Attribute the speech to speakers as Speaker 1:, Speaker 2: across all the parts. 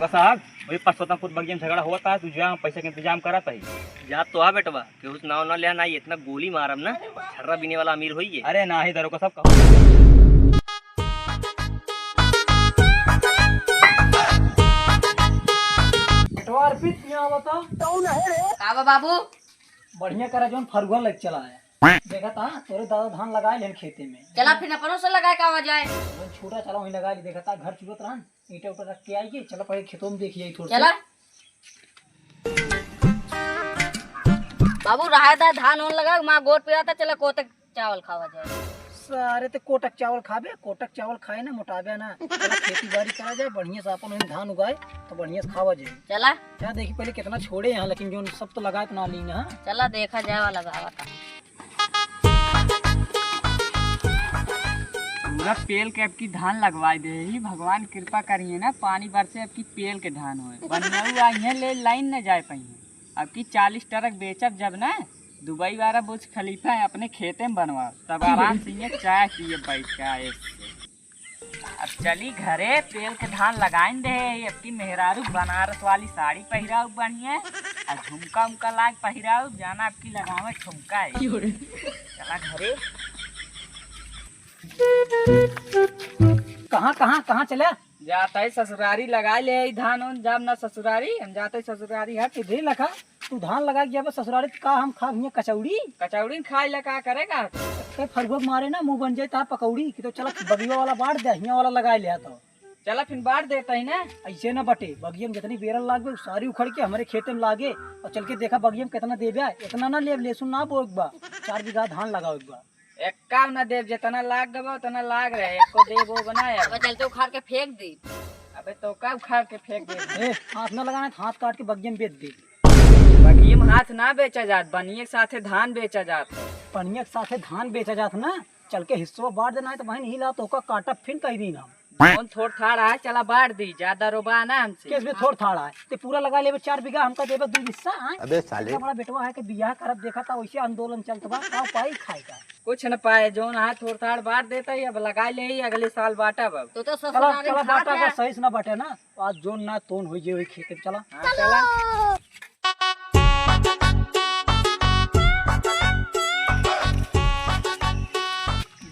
Speaker 1: दरोगा साहब वही परसोत्तम फुट बगिया में झगड़ा हुआ था, तू जा पैसे का इंतजाम करा था।
Speaker 2: जा तो आ बेटवा कि उस नाव ना ले ना इतना गोली मारम ना छर्रा बीने वाला अमीर होइए।
Speaker 1: अरे ना ही दरोगा साहब कहो।
Speaker 3: बाबू
Speaker 4: बढ़िया करा जो फरुआ लग चला है। देखा था तोरे दादा धान लगाए लेन खेते में।
Speaker 3: चला फिर अपनों से लगा के जाए।
Speaker 4: छोटा चला वहीं लगा ली। देखा था घर चुगत रहन ईटा उटा रख के आइए। चलो पहले खेतों में देखिए थोड़ा।
Speaker 3: चला बाबू रहा धान ओन लगा माँ गोट पे आता। चला कोतक चावल खावा जाए।
Speaker 4: सारे तो कोटक चावल खाबे। कोटक चावल खाए ना मोटाबे ना। खेती बाड़ी करा जाए बढ़िया से अपन धान उगाए तो बढ़िया से खावा जाए।
Speaker 3: चला
Speaker 4: क्या देखी पहले कितना छोड़े यहाँ, लेकिन जो सब तो लगाए तो ना ली ना।
Speaker 3: चला देखा जाए वाला लगावा था।
Speaker 5: पूरा पेल के आपकी धान लगवाई दे ही भगवान कृपा करिए ना। पानी बरसे आपकी पेल के धान होए बनवा यहाँ ले लाइन न जाए पाई। आपकी 40 ट्रक बेचब जब ना दुबई वाला बुर्ज खलीफा है अपने खेते में बनवा तब आराम से ये चाय पिए बैठ के आए। अब चली घरे पेल के धान लगाइन दे। आपकी मेहरारू बनारस वाली साड़ी पहिराऊ बढ़िया और झुमका उमका लाग पहिराऊ जाना आपकी लगावे ठुमका है। चला घरे।
Speaker 4: कहाँ कहाँ कहाँ चले
Speaker 5: जाता है ससुरारी लगा ले धान उन जब ना ससुरारी हम जाते ससुरारी है।
Speaker 4: इधर लखा तू धान लगा गया ससुराली का हम खा कचौड़ी
Speaker 5: कचौड़ी खाए लगा करेगा
Speaker 4: फरगो मारे ना मुंह बन जाए ता पकौड़ी की। तो चल बगिया वाला बांट दे हिया वाला लगा ले तो
Speaker 5: चला फिर बांट देता है ना।
Speaker 4: ऐसे ना बटे बगिया में जितनी बेरल लागे सारी उखड़ के हमारे खेते में लागे और चल के देखा बगिया में कितना देबे। इतना ना ले लहसुन ना बो। 4 बीघा धान लगाओ एक बार।
Speaker 5: एक काम ना देव जितना लाग गबा उतना लाग रहे एक को देव वो बनाया।
Speaker 3: अब चलते उखाड़ के फेंक दी।
Speaker 5: अबे तो का उखाड़ के फेंक दे।
Speaker 4: हाथ ना लगाना हाथ काट के बगिया में बेच दे।
Speaker 5: बगिया में हाथ ना बेचा जात बनिए के साथे धान बेचा जात।
Speaker 4: पनिया के साथे धान बेचा जात ना। चल के हिस्सों बांट देना है तो बहन हिला तो काटा फिर कही दी ना।
Speaker 5: कौन थोड़ थाड़ा है चला बांट दी ज्यादा रोबा ना हमसे।
Speaker 4: केस में थोड़ थाड़ा है तो पूरा लगा ले 4 बीघा हमका देबे 2 हिस्सा।
Speaker 6: अबे साले
Speaker 4: बड़ा बेटवा है कि बियाह करब देखा था वैसे आंदोलन चलता बा का पाई खाएगा
Speaker 5: कुछ न पाए जो ना थोड़ थाड़ बांट देता है। अब लगा ले ही अगले साल बांटा अब
Speaker 3: तो
Speaker 4: चला
Speaker 3: ससुरारी
Speaker 4: चला
Speaker 3: खा
Speaker 4: बाटा
Speaker 3: गया।
Speaker 4: का सही से ना बाटे ना आज जोन ना तोन हो जे खेत में। चला
Speaker 5: हाँ, चला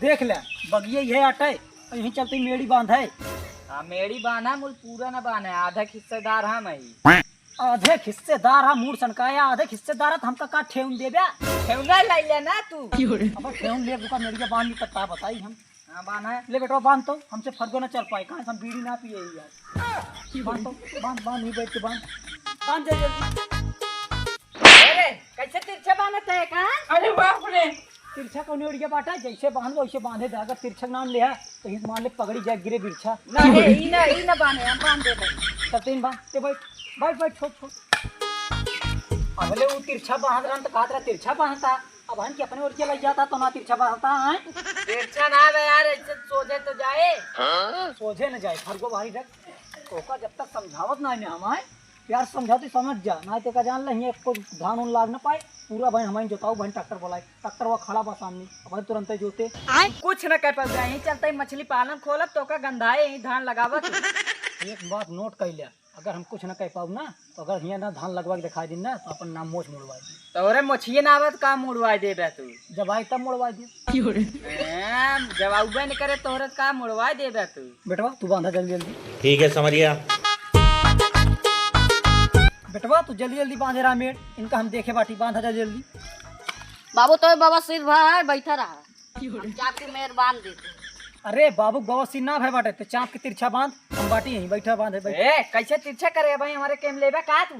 Speaker 4: देख ले बगिया ये आटे यही चलते मेड़ी बांध है।
Speaker 5: हाँ मेरी बाना मुल पूरा न बाना है आधा हिस्सेदार हम ही।
Speaker 4: आधे हिस्सेदार हम मूड सनकाया आधे हिस्सेदार हमका का ठेउन देबे।
Speaker 5: ठेवना लाई ले ना तू।
Speaker 4: अब ठेउन ले दुका मेड़ी का बांध तक बताई हम।
Speaker 5: हाँ बाना है
Speaker 4: ले बेटा बांध तो हमसे फर्गो ना चल पाए कहाँ हम बीड़ी ना पिए यार। बांध तो बांध बांध नहीं बैठ के बांध बांध जल्दी।
Speaker 5: अरे कैसे तिरछा बानत है कहाँ। अरे बाप रे
Speaker 4: तिरछा कौन उड़िया बाटा जैसे बांध वैसे बांधे अगर तिरछा नाम लिया तो हिस मान ले पगड़ी जा गिरे बिरछा
Speaker 5: ना है ई ना बाने हम बांध देते।
Speaker 4: तब तीन बांध ते बैठ बैठ बैठ छोड़ छोड़। अगले वो तिरछा बांध रहा तो कहा तेरा तिरछा बांधता अब हम अपने ओर चला जाता तो ना तिरछा बांधता है।
Speaker 5: तिरछा ना बे यार इज्जत सोचे तो जाए।
Speaker 4: सोझे न जाए फरगो भारी रख ओका जब तक समझावत ना है हमारे प्यार समझाती समझ जा ना ते का जान ले को धान उन लाग ना पाए पूरा भाई हमारे जोताऊ भाई ट्रैक्टर बोलाए ट्रैक्टर वो खड़ा बा सामने अब तुरंत जोते
Speaker 5: कुछ न कर पाओ यहीं चलते ही मछली पालन खोलब तो का गंधाए यहीं धान लगावत।
Speaker 4: एक बात नोट कर लिया अगर हम कुछ न कह पाऊ ना तो अगर यहाँ ना धान लगवा के दिखाई दी ना तो अपन नाम मोच मुड़वा दी।
Speaker 5: तोरे मछिए ना आवत का मुड़वा दे बे तू।
Speaker 4: जब आई तब मुड़वा दी।
Speaker 5: जब आउबे न करे तोरे का मुड़वा दे बे तू।
Speaker 4: बेटवा तू बांधा जल्दी जल्दी।
Speaker 6: ठीक है समझिया।
Speaker 4: बेटवा तू जल्दी जल्दी बांधे रहा मेड़ इनका हम देखे बाटी बांधा जल्दी जल्दी।
Speaker 3: बाबू तो बाबा सिर भाई बैठा रहा चाकू मेर बांध देते।
Speaker 4: अरे बाबू बवासीर ना भाई बाटे तो चाँप के तिरछा बांध हम बाटी यहीं बैठा बांधे बैठ।
Speaker 5: ए कैसे तिरछा करे भाई हमारे केम लेबे का तू।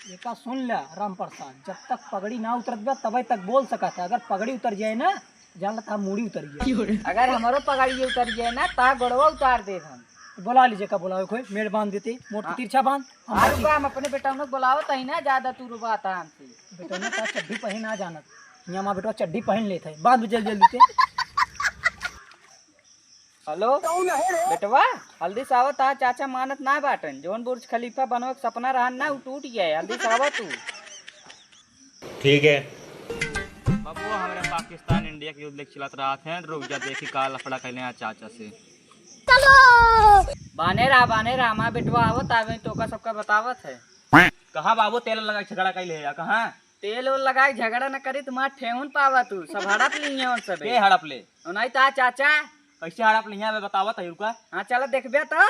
Speaker 4: ये का सुन ले राम प्रसाद जब तक पगड़ी ना उतरत बा तब तक बोल सका था अगर पगड़ी उतर जाए ना जान ला मूड़ी उतर जाए।
Speaker 5: अगर हमारो पगड़ी उतर जाए ना ता गोड़वा उतार दे हम।
Speaker 4: बुला लीजिए का बुलाओ कोई मेड़ बांध देते मोट की तिरछा बांध
Speaker 5: हम अपने बेटा को बुलाओ तही ना ज्यादा तू रुबाता हमसे।
Speaker 4: बेटा ना का चड्डी पहन ना जानत यहाँ माँ बेटा चड्डी पहन लेते है बांध जल्दी जल्दी से।
Speaker 5: हेलो बेटवा हल्दी सावत आ चाचा मानत ना बाटन जोन बुर्ज खलीफा बनवा के सपना रहन ना टूट गया हल्दी सावत तू।
Speaker 6: ठीक है
Speaker 1: बाबू हमारे पाकिस्तान इंडिया के युद्ध चलत रहा थे रुक जा देखी का लफड़ा कहले चाचा से।
Speaker 5: बाने रहा हमारा बेटवा आवत आवे तो का सबका बतावत है।
Speaker 1: कहाँ बाबू तेल लगा के झगड़ा कैले है कहाँ
Speaker 5: तेल उल लगा के झगड़ा न करी तुम्हारा ठेहुन पावा तू सब हड़प ली और सब
Speaker 1: के हड़प ले
Speaker 5: नहीं ता चाचा।
Speaker 1: कैसे हड़प लिया मैं बतावत है रुका
Speaker 5: हाँ चलो देखबे तो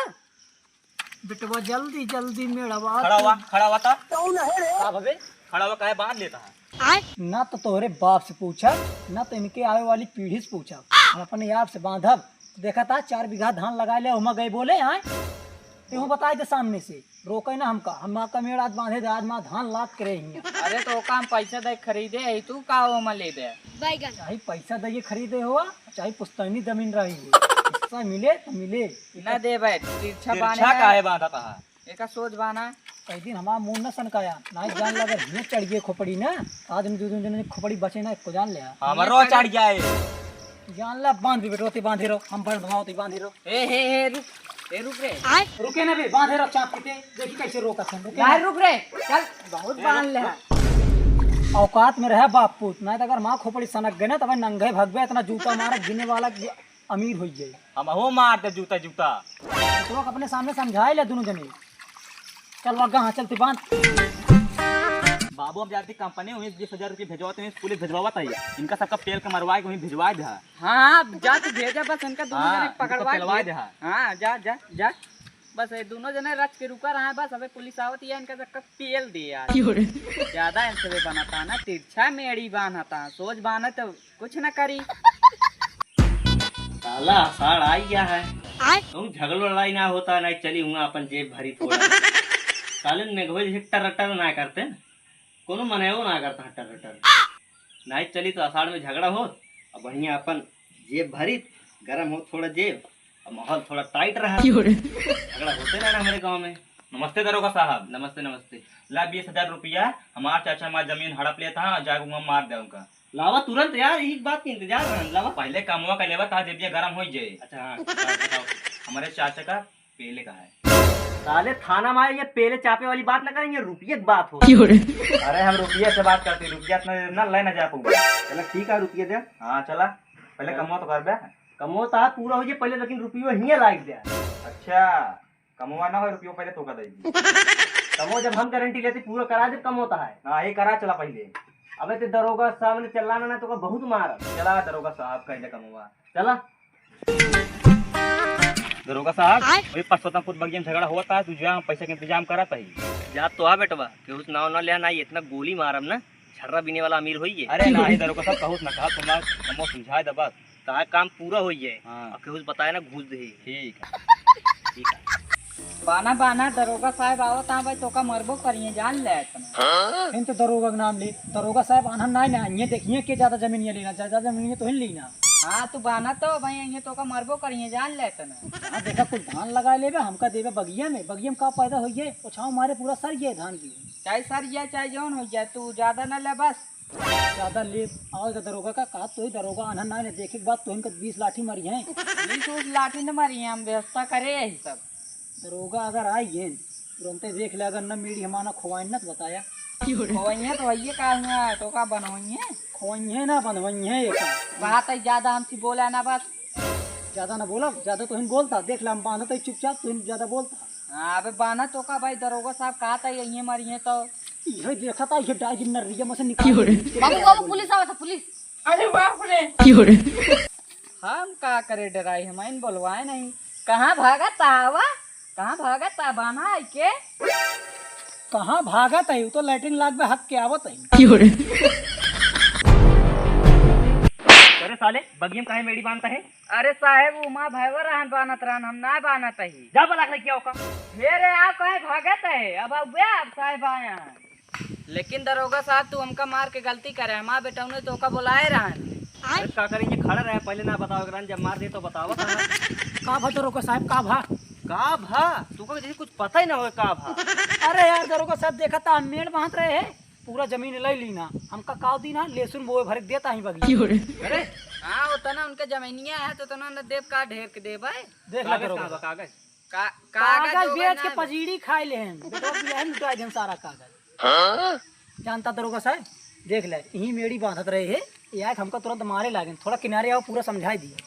Speaker 4: बेटवा जल्दी जल्दी मेड़वा
Speaker 1: खड़ा हुआ था
Speaker 4: का भवे
Speaker 1: खड़ा हुआ काहे बांध लेता है
Speaker 4: ना तो तोहरे बाप से पूछा ना तो इनके आवे वाली पीढ़ी से पूछा। हम अपने आप से बांधब देखा था 4 बीघा धान लगा ले हम गए बोले आए तो बताए थे सामने से रोके ना हमका हम का मेड़ आज बांधे आज माँ धान लाद करे ही।
Speaker 5: अरे तो काम पैसा दे खरीदे है तू का वो में ले दे
Speaker 4: चाहे पैसा दे खरीदे हुआ चाहे पुश्तैनी जमीन रही है हिस्सा मिले तो मिले
Speaker 5: ना दे भाई तिरछा बाने
Speaker 1: तिरछा काहे बांधा था
Speaker 5: एका सोच बाना
Speaker 4: कई दिन हमारा मुंह न सनकाया ना जान लगा हिने चढ़ गए खोपड़ी ना आज हम दो जने खोपड़ी बचे ना को जान लिया
Speaker 1: हमारो चढ़ गया है
Speaker 4: जान ला बांध भी बेटोती बांधे रहो हम बड़ भावती बांधे रहो
Speaker 5: ए रुक रे
Speaker 4: रुके ना बे बांधे रहो चाप के देखी कैसे रोका सन रुके
Speaker 5: यार रुक रे चल बहुत बांध ले
Speaker 4: औकात में रहे बाप पूत ना तो अगर माँ खोपड़ी सनक गए ना तब नंगे भगवे इतना जूता मारा गिने वाला अमीर हो जाए
Speaker 1: हम हो मार दे जूता जूता
Speaker 4: तो अपने सामने समझाए ले दोनों जने चल वहाँ हाँ चलती बांध
Speaker 1: बाबू हम जाती कंपनी में 20,000 रुपये भेजवाते हैं पुलिस भेजवावत है इनका सबका तेल का मरवाए वहीं भिजवा दे
Speaker 5: हाँ जा तू भेजा बस इनका दोनों जने पकड़वा
Speaker 1: पकड़वा दे
Speaker 5: हाँ जा जा जा बस ये दोनों जने रच के रुका रहा है बस अबे पुलिस आवत है इनका सबका पेल दिया ज्यादा इनसे बनाता ना तिरछा मेड़ी बांधता सोच बांधा तो कुछ न करी
Speaker 2: साला साड़ आई गया है तुम झगड़ो लड़ाई ना होता ना चली हुआ अपन जेब भरी थोड़ा साले मेघो टटर रटर ना करते कोनो मनेओ ना करता हटर रटर नहीं चली तो आषाढ़ में झगड़ा हो और बढ़िया अपन जेब भरी गरम हो थोड़ा जेब और माहौल थोड़ा टाइट रहा झगड़ा होते ना हमारे गाँव में।
Speaker 1: नमस्ते दरोगा साहब
Speaker 2: नमस्ते नमस्ते।
Speaker 1: ला 20,000 रुपया हमारा चाचा हमारा जमीन हड़प लेता है जाके मार दे उनका
Speaker 2: लावा तुरंत यार इस बात की इंतजार रहन लावा।
Speaker 1: पहले कमुआ का लेवा था जब ये गर्म हो जाए।
Speaker 2: अच्छा हाँ
Speaker 1: बताओ हमारे चाचा का पेले का है
Speaker 2: साले थाना में ये पेले चापे वाली बात ना करेंगे रुपये की बात हो।
Speaker 1: अरे हम रुपये से बात करते रुपया इतना ले ना जा पाऊंगा।
Speaker 2: चलो ठीक है रुपये दे।
Speaker 1: हाँ चला पहले कमुआ तो कर दे
Speaker 2: कमो तो पूरा हो जाए पहले लेकिन रुपये हिये लाग दे।
Speaker 1: अच्छा कमुआ ना हो रुपये पहले तो कर देगी
Speaker 2: कमो जब हम गारंटी लेते पूरा करा दे कम होता है।
Speaker 1: हाँ ये करा चला पहले
Speaker 2: अबे तो दरोगा साहब ने चलाना ना तो बहुत मार
Speaker 1: चला दरोगा साहब कहले कमुआ
Speaker 2: चला।
Speaker 1: दरोगा साहब वही परसों खुद बगिया में झगड़ा हुआ था तुझे पैसे का इंतजाम करा था
Speaker 2: जा तो आ बेटवा कि उस नाव ना ले ना इतना गोली मारम ना छर्रा बीने वाला अमीर होइए।
Speaker 1: अरे ना दरोगा साहब कहूँ ना कहा तुम्हारा कमो समझाए दे बस
Speaker 2: तार काम पूरा हो जाए
Speaker 1: हाँ।
Speaker 2: और केहू बताए ना घूस दे
Speaker 1: ठीक है
Speaker 2: ठीक है।
Speaker 5: बाना दरोगा साहब आवत भाई तो का मरबो करिए जान ले
Speaker 4: इन तो दरोगा का नाम ले दरोगा साहब आनंद ना ना ये देखिए के ज्यादा जमीन ये लेना ज्यादा जमीन तो ही लेना।
Speaker 5: हाँ तू बाना तो भाई ये तो का मरबो करिए जान ले
Speaker 4: हाँ देखा कुछ धान लगा ले हमका देवे बगिया में का पैदा हो जाए ओछाओ मारे पूरा सर गए धान की
Speaker 5: चाहे सर जाए चाहे जौन हो जाए तू ज्यादा न ले बस
Speaker 4: ज्यादा ले आओ तो दरोगा का कहा तो ही दरोगा आनंद ना देखे के बाद तो इनका 20 लाठी मरी है
Speaker 5: 20 लाठी न मारी हम व्यवस्था करे यही सब
Speaker 4: दरोगा अगर आई है तुरंत देख ले अगर न मीडी हमारा खोवाइन न बताया
Speaker 5: खोइए तो वही का तो का बनवाइए
Speaker 4: खोइए ना बनवाइए एक
Speaker 5: बात है ज्यादा हमसे बोला ना बस
Speaker 4: ज्यादा ना बोला ज्यादा तो हिन बोलता देख ले हम बांधते चुपचाप तो हिन ज्यादा बोलता।
Speaker 5: हाँ अबे बाना तो का भाई दरोगा साहब कहा था यही मारी है तो
Speaker 4: ये देखा था ये डाई जिन नरिया में से निकाल
Speaker 3: बाबू पुलिस आवा था पुलिस।
Speaker 5: अरे बाप रे हम का करे डराई हम इन बोलवाए नहीं कहाँ भागा तावा कहाँ भागा ता बाना है के
Speaker 4: कहाँ भागा था तो लैट्रिन लाग में हक के आवत है।
Speaker 1: अरे साले बगियम काहे मेड़ी बांधता है
Speaker 5: अरे साहेब उमा भैवर रहन बानत रहन हम ना बानत ही
Speaker 1: जा बला क्या होगा
Speaker 5: मेरे आप कहे भागत है अब आप साहेब आया है लेकिन दरोगा साहब तू हमका मार के गलती करे हमारा बेटा ने तो का बुलाए रहन।
Speaker 2: अरे का करेंगे खड़ा रहे पहले ना बताओ अगर जब मार दे तो बताओ
Speaker 4: का भा दरोगा साहब का भा
Speaker 2: तू को जैसे कुछ पता ही ना हो का भा।
Speaker 4: अरे यार दरोगा साहब देखा था मेड़ बांध रहे हैं पूरा जमीन ले लीना हमका काव दी ना लेसुन बोए भर देता ही बगी।
Speaker 5: अरे हाँ उतना उनके जमीनिया है तो उतना न देव का ढेर के देव है
Speaker 4: देख ला दरोगा
Speaker 2: कागज
Speaker 4: कागज बेच के पजीड़ी खाए ले हैं बेटा बियाह लुटा देन सारा कागज जानता दरोगा साहब देख ले यही मेड़ी बांधत रहे है यार हमका तुरंत मारे लागे थोड़ा किनारे आओ पूरा समझाई दिए।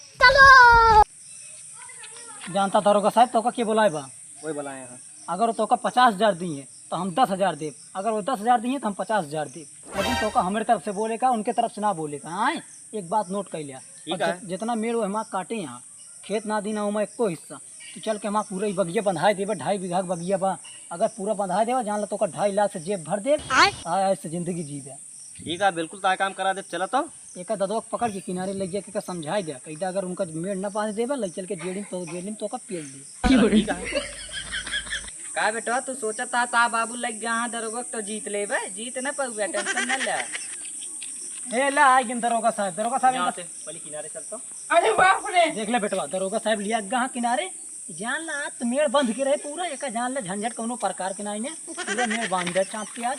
Speaker 4: जानता दरोगा साहब तो का के बोलाए बा
Speaker 2: वही बुलाए हैं।
Speaker 4: अगर वो तो का 50,000 दिए तो हम 10,000 दे, अगर वो 10,000 दिए तो हम 50,000 दे, लेकिन तो का हमारे तरफ से बोलेगा, उनके तरफ से ना बोलेगा। आए एक बात नोट कर लिया,
Speaker 2: ठीक
Speaker 4: और
Speaker 2: है।
Speaker 4: जितना मेड़ वो हमारा काटे यहाँ खेत ना दी ना हो एको हिस्सा, तो चल के हमारा पूरा ही बगिया बंधाए देबा, 2.5 बीघा के बगिया बा, अगर पूरा बंधाए देबा जान ला तो का 2.5 लाख से जेब भर दे, ऐसे जिंदगी जीवे।
Speaker 2: ठीक है, बिल्कुल ताकि काम करा दे। चला तो
Speaker 4: एक ददवा पकड़ के किनारे ले जाके समझाई दे, कहीं अगर उनका मेड़ ना पाने देबा ले चल के जेडिन तो का पेल दे।
Speaker 2: ठीक है।
Speaker 5: का बेटा तू सोचा था ता बाबू लग गया हाँ दरोगा तो जीत ले बे, जीत ना पाऊगा, टेंशन न ले।
Speaker 4: ए ला आई गिन दरोगा साहब
Speaker 2: यहाँ से पहले किनारे चलता हूँ।
Speaker 5: अरे बाप रे,
Speaker 4: देख ले बेटवा, दरोगा साहब लिया गहा किनारे, जान ला तो मेड़ बंद के रहे पूरा, एक जान ले झंझट कोनो प्रकार के नहीं पूरा मेड़ बांध दे चाँप के आज।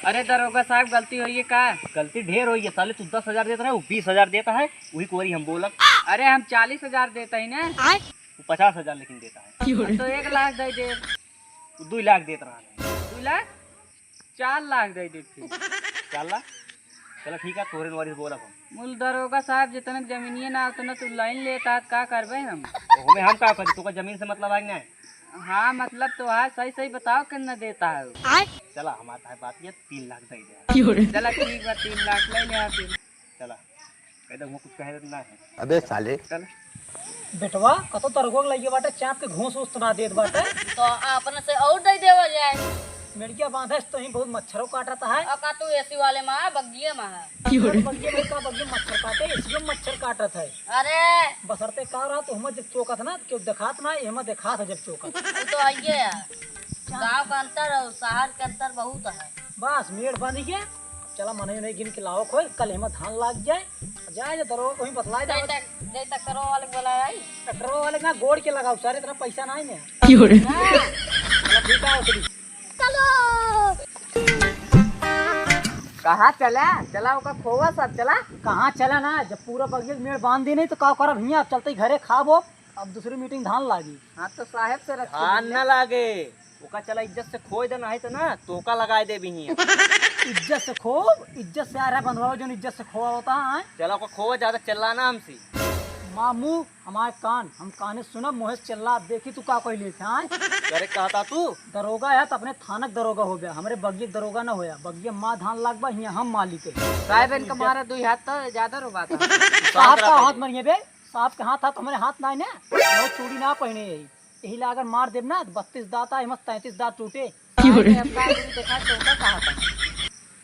Speaker 5: अरे दरोगा साहब गलती हुई है का?
Speaker 2: गलती ढेर हुई है साले, तू 10,000 देता है, वो 20,000 देता है, वही कोरी हम बोलक।
Speaker 5: अरे हम 40,000 देता ही ना,
Speaker 2: वो 50,000 लेकिन देता है,
Speaker 5: तो 1 लाख दे दे।
Speaker 2: वो 2 लाख देता रहा है।
Speaker 5: 2 लाख 4 लाख दे दे फिर।
Speaker 2: 4 लाख चलो ठीक है, तोरे वारी बोलक हम।
Speaker 5: मूल दरोगा साहब जितना जमीनिए ना उतना तू लाइन लेता है, का करबे हम?
Speaker 2: तो हमें हम क्या करें, तो का जमीन से मतलब है ना।
Speaker 5: हाँ मतलब तो है, सही सही बताओ कितना देता है वो।
Speaker 2: चला हमारा बात ये 3 लाख दे दे।
Speaker 5: चला ठीक बा, 3 लाख ले ले फिर।
Speaker 2: चला कह दे, वो कुछ कहे ना है।
Speaker 6: अबे साले।
Speaker 2: चल
Speaker 4: बेटवा कतो तरगो लगे बाटे चाँप के घूस उस ना देत बाटे,
Speaker 3: तो अपने से और दे देवा जाए।
Speaker 4: मेड़िया बांधे तो ही बहुत मच्छरों काटता है,
Speaker 3: और का तू एसी वाले में है, बग्गिए में है।
Speaker 4: बगिया में का बगिया मच्छर काटे, इसलिए मच्छर काटत है।
Speaker 3: अरे
Speaker 4: बसरते का रहा तो हम जब चौकत ना क्यों दिखात ना, हमें दिखात है जब चौकत।
Speaker 3: वो तो आइए है, गाँव का अंतर और शहर के अंतर बहुत है।
Speaker 4: बस मेड़ बंध गया, चला मने नहीं गिन के लाओ खोल, कल हमें धान लाग जाए जो दरोगा को ही बतलाए जाए।
Speaker 3: जय तक करो वाले बोला आई
Speaker 4: ट्रैक्टर वाले ना गोड़ के लगाओ, सारे तरह पैसा ना है चला ठीक है उतरी।
Speaker 5: कहाँ चला? चला ओका खोवा सब चला।
Speaker 4: कहाँ चला ना, जब पूरा बगिया मेड़ बांध दी नहीं तो का करब हियाँ, अब चलते घरे खाबो, अब दूसरी मीटिंग धान लागी।
Speaker 5: हाँ तो साहेब से रख।
Speaker 2: धान न लागे, ओका चला इज्जत से खोई देना है तो ना तोका लगाए दे भी।
Speaker 4: इज्जत से खूब इज्जत से आ रहा बंधवाओ जो इज्जत से खोआ होता है।
Speaker 2: चला ओका खोवा ज्यादा चिल्लाना हमसे।
Speaker 4: मामू हमारे कान, हम काने सुनब मुँह से चिल्ला, देखी तू का कोई लेते हैं।
Speaker 2: करे कहता तू
Speaker 4: दरोगा है तो अपने थानक दरोगा हो गया, हमारे बगिए दरोगा ना होया, बगिए माँ धान लाग बा हियाँ हम मालिक है।
Speaker 5: साहेब इनका मारा 2 हाथ तो ज्यादा रुबाता।
Speaker 4: साहब का हाथ मरिए बे, साहब के हाथ था तो हमारे हाथ ना है ना, बहुत चूड़ी ना पहने यही ला अगर मार देब ना 32 दांत आए, 33 दांत टूटे।
Speaker 5: देखा चौका कहा था।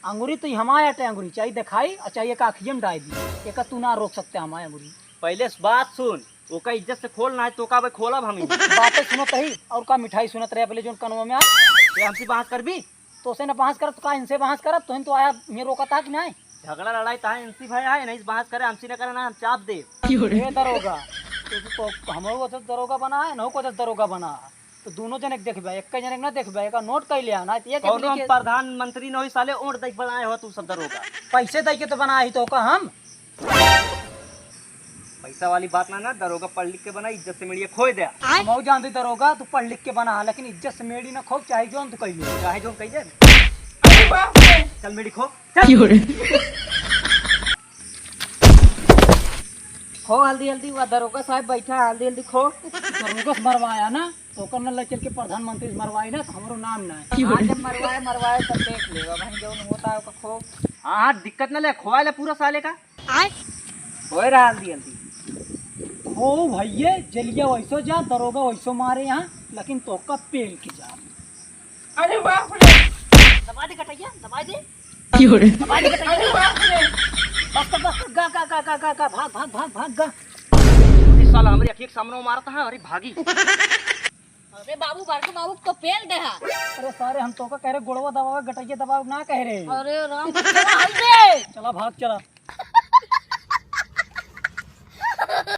Speaker 4: अंगूरी तो हमारे अटे अंगूरी चाहिए दिखाई और चाहिए का अखियम डाल दी, एक तू ना रोक सकते हमारे अंगूरी।
Speaker 2: पहले बात सुन, ओका इज्जत से खोलना है तो का भाई खोलब हम।
Speaker 4: बातें सुनत रही और का मिठाई सुनत रहे पहले जो कनवा में आए,
Speaker 2: ये हमसे बात कर भी,
Speaker 4: तो उसे ना बहस करत, का इनसे बहस करत तो इन तो आया ये रोका था कि नहीं।
Speaker 2: झगड़ा लड़ाई ता इनसी भाई है नहीं, बात करे हमसे न करे ना, हम चाप दे।
Speaker 4: ये दरोगा तो हमरो को दरोगा बना है ना, को दरोगा बना है, तो दोनों जने देखबे, एक जने ना देखबे, एक नोट कर लिया ना, ये
Speaker 2: कौनो हम प्रधानमंत्री न होई साले ओट दई बनाए हो तू सब दरोगा।
Speaker 4: पैसे दे के तो बना ही तो का हम।
Speaker 2: पैसा वाली बात ना, दरोगा पढ़ लिख के बना, इज्जत से मेरी खोई दे।
Speaker 4: हम जानते दरोगा तू पढ़ लिख के बना, लेकिन इज्जत से मेरी ना खो, चाहे जो तू कही
Speaker 2: चाहे जो कही दे। चल मेरी खो,
Speaker 5: खो हल्दी हल्दी, वह दरोगा साहब बैठा है, हल्दी हल्दी खो।
Speaker 4: दरोगा से मरवाया ना तो करना ले चल के प्रधानमंत्री से मरवाई ना, तो हमारो नाम ना है।
Speaker 5: हाँ, जब मरवाए तब देख लेगा भाई जो होता है उसका खो।
Speaker 2: हाँ दिक्कत न ले, खोआ ले पूरा साले का
Speaker 5: हो रहा हल्दी हल्दी।
Speaker 4: हो भैया जलिया वैसो जा, दरोगा वैसो मारे यहाँ, लेकिन तो का पेल के जा।
Speaker 5: अरे बाप रे,
Speaker 4: दबा दे कटैया, दबा दे,
Speaker 5: अरे
Speaker 4: बाप रे, बस गा गा गा गा गा गा, भाग भाग भाग भाग गा।
Speaker 2: इस साला हमारी अखी के सामने मारता है, अरे भागी।
Speaker 3: अरे बाबू बारको बाबू तो पेल दे हा।
Speaker 4: अरे सारे हम तो का कह रहे गोड़वा दबावे गटैया दबाव ना कह रहे।
Speaker 3: अरे राम चला हल दे।
Speaker 4: चला भाग चला।